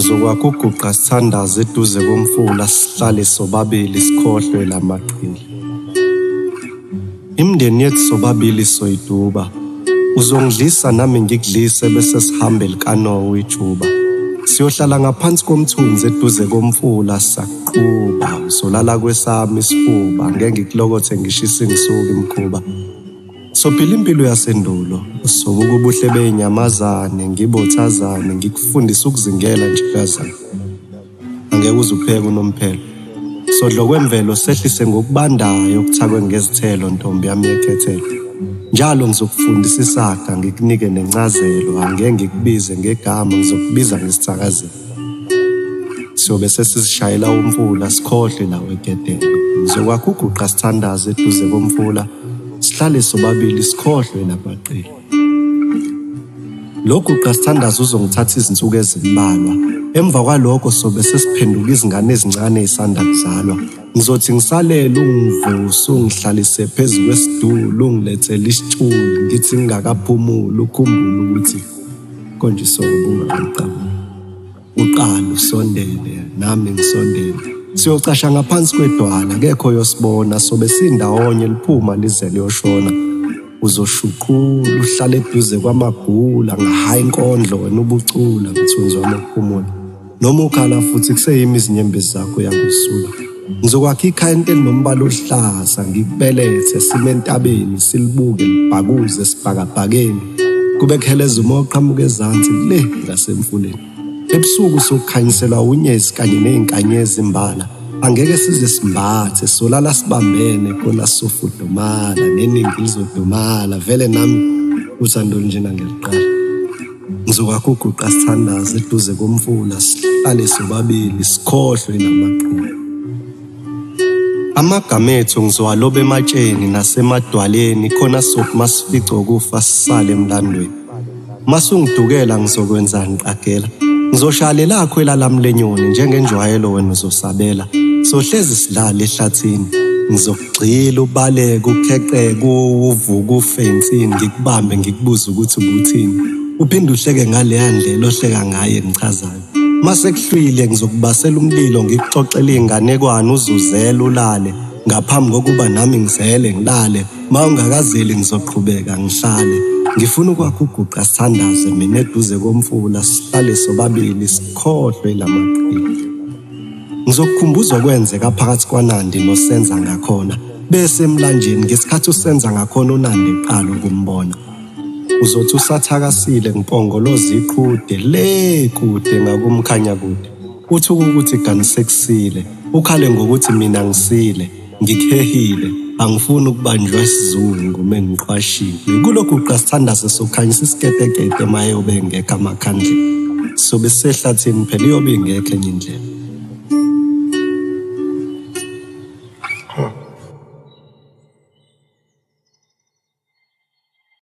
Ngizokwaguguqa sithandaze eduze komfula sihlale sobabili sikhohlwe lamaqili. Imindeni yethu sobabili soyiduba. Uzongidlisa nami ngikudlise bese sihambe elikanowe ijuba. Siyohlala ngaphansi komthunzi eduze komfula saqhuba. Uzolala kwesami isifuba ngeke ngikulokothe ngishisa ngisuka imkhuba. Sophila impilo yasendulo, sobuka ubuhle beinyamazane, ngibothazane, ngikufundisa ukuzingela njikazana. Angeke uzupheke unomphelo. Sodlo kwemvelo sehlise ngokubandayo okuthakwe ngezithelo ntombi yami yekhethelo. Njalo ngizokufundisa isaga ngikunike nencazelo, angeke ngikubize ngegama ngizokubiza ngesithakazelo. Siyobe sesizishayela umfula sikhohle lawe egedelo. Ngizokwaguguqa sithandaze eduze komfula sihlale sobabili sikhohlwe lamaqili. Lokhu qasithandazo uzongithatha izinsuku ezimbalwa. Emva kwalokho sobe sesiphenduka izingane ezincane ezisanda kuzalwa. Ngizothi ngisalela ungivuse ungihlalise phezu kwesidulu ungilethele isitshulu ngithi ngingakaphumuli ukhumbule ukuthi konje sokubunga ngicabanga. Uqala usondele nami ngisondele. Siyocasha ngaphansi kwedwala kekho yosibona sobe sindawonye liphuma lize liyoshona. Uzoshuqula uhlale eduze kwamagula ngahayi inkondlo wena ubucula mthunzi wami okuphumula. Noma ukhala futhi kuseyimi izinyembezi zakho yakuzisula. Ngizokwakha ikhaya elinombala oluhlaza ngikubelethe sime entabeni silibuke libhakuze sibhakabhakeni. Kube kuheleza umoya oqhamuka ezansi le ngasemfuleni. Ebusuku sokukhanyiselwa unyezi kanye nezinkanyezi imbala. Angeke size simbathe solala sibambene khona sofudumala neningi lizodumala vele nami uthando njena ngeliqala. Ngizokwaguguqa sithandaze eduze komfula sihlale sobabili sikhohlwe lamaqili. Amagama ethu ngizowaloba ematsheni nasemadwaleni khona sokuma sifice ukufa sisale emlandweni. Masungidukela ngizokwenza ngiqagela. Ngizoshala lakho elalami lenyoni njengenjwayelo wena uzosabela. Sohlezi silala ehlathini. Ngizokugxila ubaleke ukheqeke uvuka ufe insini ngikubambe ngikubuza ukuthi ubuthini. Uphinde uhleke ngaleya ndlela ohleka ngaye ngichazayo. Mase kuhlwile ngizokubasela umlilo ngikuxoxela inganekwane uzuzela ulale. Ngaphambi kokuba nami ngizele ngilale. Mawungakazeli ngizoqhubeka ngihlale. Ngifuna ukwaguguqa sithandaze mina eduze komfula sihlale sobabili sikhohlwe lamaqili. Ngizokukhumbuza okwenzeka phakathi kwaNandi noSenza ngakhona. Bese emlanjeni ngesikhathi uSenza ngakhona uNandi eqala ukumbona. Uzothi usathakasile ngipongoloza iqhude le kude ngakumkhanya kude. Uthuka ukuthi ganisekusile. Ukhale ngokuthi mina ngisile, ngikhehile. Angifuni ukubanjwa isizungu mengiqwashile. Kulokhu qasithandaze sokhanyisa isiketekete maye obengekho amakhandlela. Sobe sehlathini phela iyobe ingekho enye indlela.